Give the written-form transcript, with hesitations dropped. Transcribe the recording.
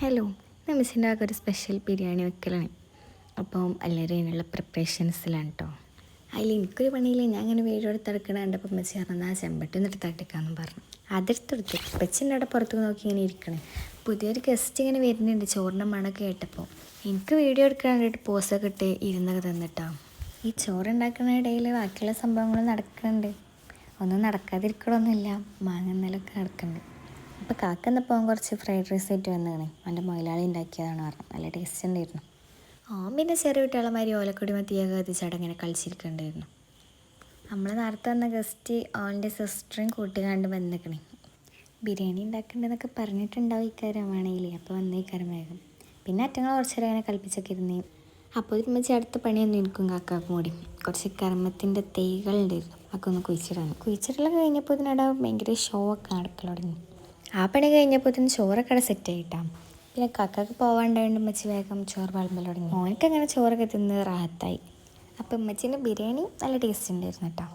Hello, നമ്മസിൻ്റെ ആകെ ഒരു special biryani വെക്കലാണ്. അപ്പം എല്ലാവരും അതിനുള്ള പ്രിപ്പറേഷൻസിലാണ് കേട്ടോ. അതിൽ എനിക്കൊരു പണിയില്ല, ഞാൻ അങ്ങനെ വീഡിയോ എടുത്തെടുക്കണ കണ്ടപ്പോൾ അമ്മച്ചി പറഞ്ഞാൽ ആ ചെമ്പട്ടി ഒന്ന് എടുത്തെടുക്കാമെന്ന് പറഞ്ഞു. അതെടുത്തെടുത്തു. അപ്പച്ചിൻ്റെ അവിടെ പുറത്ത് നോക്കി ഇങ്ങനെ ഇരിക്കണേ. പുതിയൊരു ഗസ്റ്റ് ഇങ്ങനെ വരുന്നുണ്ട് ചോറിൻ്റെ മണമൊക്കെ കേട്ടപ്പോൾ. എനിക്ക് വീഡിയോ എടുക്കാൻ വേണ്ടിയിട്ട് പോസൊക്കെ ഇട്ട് ഇരുന്നൊക്കെ തന്നിട്ടോ. ഈ ചോറുണ്ടാക്കുന്ന ഇടയിൽ ബാക്കിയുള്ള സംഭവങ്ങൾ നടക്കുന്നുണ്ട്. ഒന്നും നടക്കാതിരിക്കണമൊന്നുമില്ല, മാങ്ങന്നലൊക്കെ നടക്കുന്നുണ്ട്. അപ്പോൾ കാക്ക എന്നപ്പോൾ കുറച്ച് ഫ്രൈഡ് റൈസ് ആയിട്ട് വന്നതാണ്. അവൻ്റെ മൊയിലാളി ഉണ്ടാക്കിയതാണ് പറഞ്ഞു. നല്ല ടേസ്റ്റ് ഉണ്ടായിരുന്നു. പിന്നെ ചെറിയ കുട്ടികളെമാതിരി ഓലക്കൊടി മത്തിയൊക്കെ കത്തിച്ചാട്ട് അങ്ങനെ കളിച്ചിരിക്കുന്നുണ്ടായിരുന്നു. നമ്മൾ നേരത്തെ വന്ന ഗസ്റ്റ് അവൻ്റെ സിസ്റ്ററും കൂട്ടുകാണ്ട് വന്നിക്കണേ. ബിരിയാണി ഉണ്ടാക്കേണ്ടതെന്നൊക്കെ പറഞ്ഞിട്ടുണ്ടാവും ഇക്കാര്യം വേണമെങ്കിൽ. അപ്പോൾ വന്ന ഇക്കാര്യം വേഗം പിന്നെ അറ്റങ്ങൾ കുറച്ച് നേരം അങ്ങനെ കളിപ്പിച്ചൊക്കെ ഇരുന്നേ. അപ്പോൾ ഇതിമ്മച്ച് അടുത്ത പണിയൊന്നും എനിക്കും കാക്കാക്കും കൂടി കുറച്ച് കർമ്മത്തിൻ്റെ തൈകളുണ്ടായിരുന്നു. അതൊക്കെ ഒന്ന് കുഴിച്ചിടലൊക്കെ കഴിഞ്ഞപ്പോൾ ഇതിനിടെ ഭയങ്കര ഷോ ഒക്കെ നടക്കൽ തുടങ്ങി. ആ പണി കഴിഞ്ഞപ്പോൾ തന്നെ ചോറൊക്കെ അവിടെ സെറ്റ് ആയിട്ടാണ്. പിന്നെ കക്കക്ക് പോകാണ്ടായതുകൊണ്ട് ഉമ്മച്ചി വേഗം ചോറ് വിളമ്പൽ തുടങ്ങി. മോനക്ക് അങ്ങനെ ചോറൊക്കെ തിന്ന് റാഹത്തായി. അപ്പോൾ ഉമ്മച്ചീൻ്റെ ബിരിയാണി നല്ല ടേസ്റ്റ് ഉണ്ടായിരുന്നു കേട്ടോ.